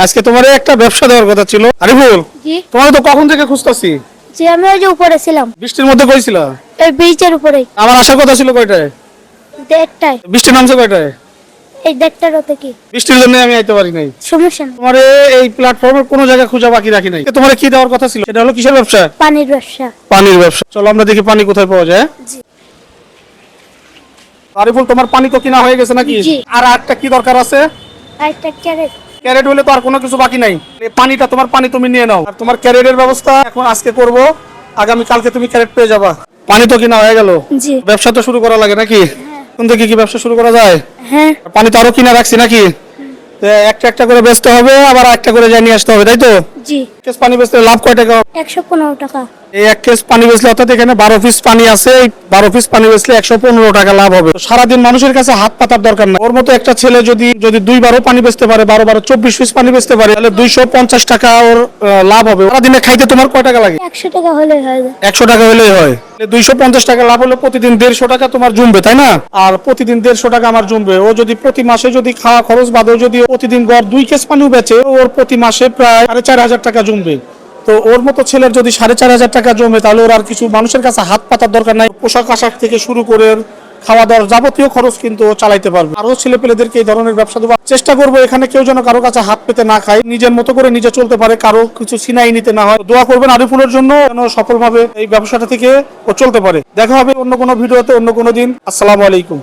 আজকে তোমার একটা ব্যবসা দেওয়ার কথা ছিল। আরিফুল, জি তোমার তো কখন থেকে খুঁজতাছি। জি আমি ওই যে উপরে ছিলাম, বৃষ্টির মধ্যে কইছিলা? এই ব্রিজের উপরে। আমার আসার কথা ছিল কয়টায়? দেড়টায়। বৃষ্টি নামছে কয়টায়? এই দেড়টার ওতে কি বৃষ্টির জন্য আমি আইতে পারি নাই। সমস্যা নেই। তোমার এই প্ল্যাটফর্মের কোনো জায়গা খুঁজে বাকি রাখি নাই। তোমার কি দেওয়ার কথা ছিল? এটা হলো কিসের ব্যবসা? পানির ব্যবসা। পানির ব্যবসা। চলো আমরা দেখি পানি কোথায় পাওয়া যায়। জি আরিফুল, তোমার পানি তো কিনা হয়ে গেছে নাকি? জি। আর একটা কি দরকার আছে? আর একটা ক্যারেট। ক্যারেট হলে তো আর কোনো কিছু বাকি নাই। এই পানিটা তোমার পানি তুমি নিয়ে নাও। আর তোমার ক্যারেটের ব্যবস্থা এখন আজকে করব, আগামী কালকে তুমি ক্যারেট পেয়ে যাবা। পানি তো কিনা হয়ে গেল, জি ব্যবসা তো শুরু করা লাগে নাকি? কোন থেকে কি ব্যবসা শুরু করা যায়? হ্যাঁ পানি তো আরো কিনা রাখছি নাকি? তো একটা একটা করে বেচতে হবে, আবার একটা করে জানিয়ে আসতে হবে, তাই তো? জি। কেস পানি বেচতে লাভ কয় টাকা? 115 টাকা। এই এক কেস পানি বেচলে অর্থাৎ এখানে 12 পিস পানি আছে, এই 12 পিস পানি বেচলে 115 টাকা লাভ হবে। তো সারাদিন মানুষের কাছে হাত পাতার দরকার না। ওর মতো একটা ছেলে যদি যদি 2 বারও পানি বেচতে পারে, 12 12 24 পিস পানি বেচতে পারে, তাহলে 250 টাকা ওর লাভ হবে। সারাদিনে খাইতে তোমার কয় টাকা লাগে? 100 টাকা হলে হয়ে যায়। 100 টাকা হলেই হয়। 250 টাকা লাভ হলে প্রতিদিন 150 টাকা তোমার জমবে, তাই না? আর প্রতিদিন 150 টাকা আমার জমবে। ও যদি প্রতি মাসে যদি খাওয়া খরচ বাদেও যদি প্রতিদিন গড় 2 কেস পানিও বেচে, ওর প্রতি মাসে প্রায় 4500 টাকা জমবে। তো ওর মতো ছেলের যদি 4500 টাকা জমে, তাহলে ওর আর কিছু মানুষের কাছে হাত পাতার দরকার নাই। পোশাক আশাক থেকে শুরু করে খাওয়া দাওয়ার যাবতীয় খরচ কিন্তু ও চালাইতে পারবে। আরো ছেলে পেলেদেরকে এই ধরনের ব্যবসা দেওয়ার চেষ্টা করবো। এখানে কেউ যেন কারো কাছে হাত পেতে না খায়, নিজের মতো করে নিজে চলতে পারে, কারো কিছু ছিনাই নিতে না হয়। দোয়া করবেন আরিফুলের জন্য, যেন সফলভাবে এই ব্যবসাটা থেকে ও চলতে পারে। দেখা হবে অন্য কোনো ভিডিওতে অন্য কোনো দিন। আসসালামু আলাইকুম।